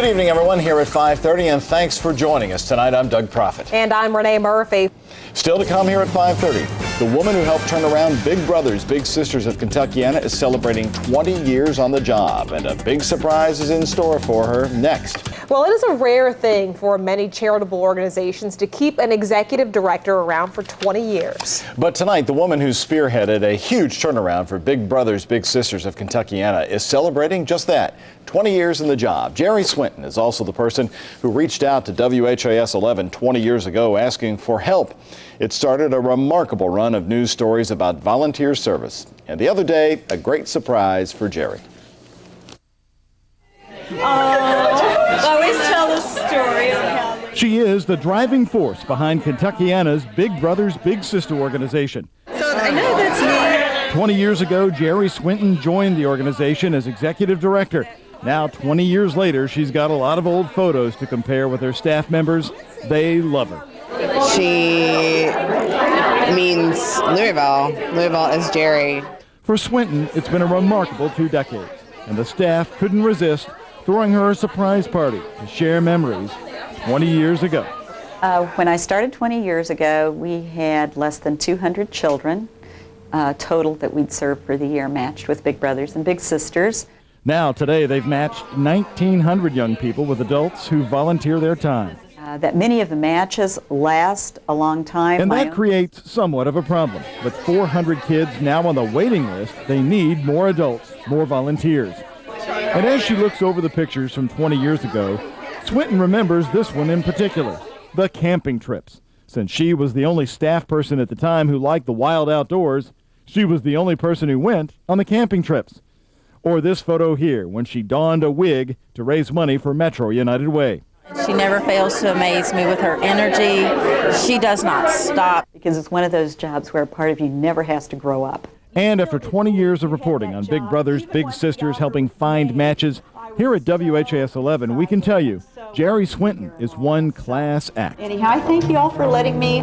Good evening, everyone, here at 5:30, and thanks for joining us tonight. I'm Doug Proffitt. And I'm Renee Murphy. Still to come here at 5:30, the woman who helped turn around Big Brothers, Big Sisters of Kentuckiana is celebrating 20 years on the job, and a big surprise is in store for her next. Well, it is a rare thing for many charitable organizations to keep an executive director around for 20 years. But tonight, the woman who spearheaded a huge turnaround for Big Brothers, Big Sisters of Kentuckiana is celebrating just that, 20 years in the job. Jeri Swinton is also the person who reached out to WHAS 11 20 years ago asking for help. It started a remarkable run of news stories about volunteer service. And the other day, a great surprise for Jeri. Always tell the story of how she is the driving force behind Kentuckiana's Big Brothers Big Sister organization. So I know that's me. 20 years ago, Jeri Swinton joined the organization as executive director. Now, 20 years later, she's got a lot of old photos to compare with her staff members. They love her. She means Louisville. Louisville is Jeri. For Swinton, it's been a remarkable 2 decades, and the staff couldn't resist throwing her a surprise party to share memories 20 years ago. When I started 20 years ago, we had less than 200 children total that we'd serve for the year, matched with Big Brothers and Big Sisters. Now, today, they've matched 1,900 young people with adults who volunteer their time. That many of the matches last a long time. And that creates somewhat of a problem. With 400 kids now on the waiting list, they need more adults, more volunteers. And as she looks over the pictures from 20 years ago, Swinton remembers this one in particular, the camping trips. Since she was the only staff person at the time who liked the wild outdoors, she was the only person who went on the camping trips. Or this photo here, when she donned a wig to raise money for Metro United Way. She never fails to amaze me with her energy. She does not stop. Because it's one of those jobs where a part of you never has to grow up. And after 20 years of reporting on Big Brothers, Big Sisters helping find matches, here at WHAS 11, we can tell you, Jeri Swinton is one class act. Anyhow, I thank you all for letting me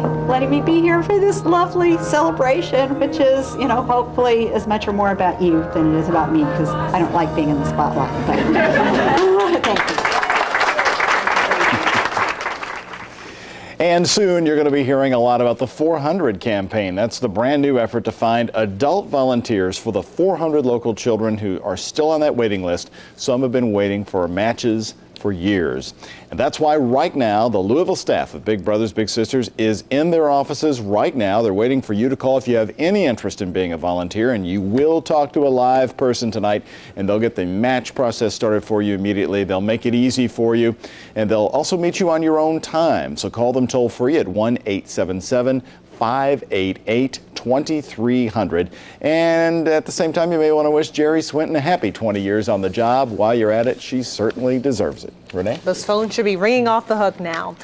be here for this lovely celebration, which is, hopefully as much or more about you than it is about me, because I don't like being in the spotlight. But, thank you. And soon you're going to be hearing a lot about the 400 campaign. That's the brand new effort to find adult volunteers for the 400 local children who are still on that waiting list. Some have been waiting for matches for years. And that's why right now the Louisville staff of Big Brothers Big Sisters is in their offices right now. They're waiting for you to call if you have any interest in being a volunteer, and you will talk to a live person tonight, and they'll get the match process started for you immediately. They'll make it easy for you, and they'll also meet you on your own time. So call them toll free at 1-877-588-2300. And at the same time, you may want to wish Jeri Swinton a happy 20 years on the job. While you're at it, she certainly deserves it. Renee? Those phones should be ringing off the hook now.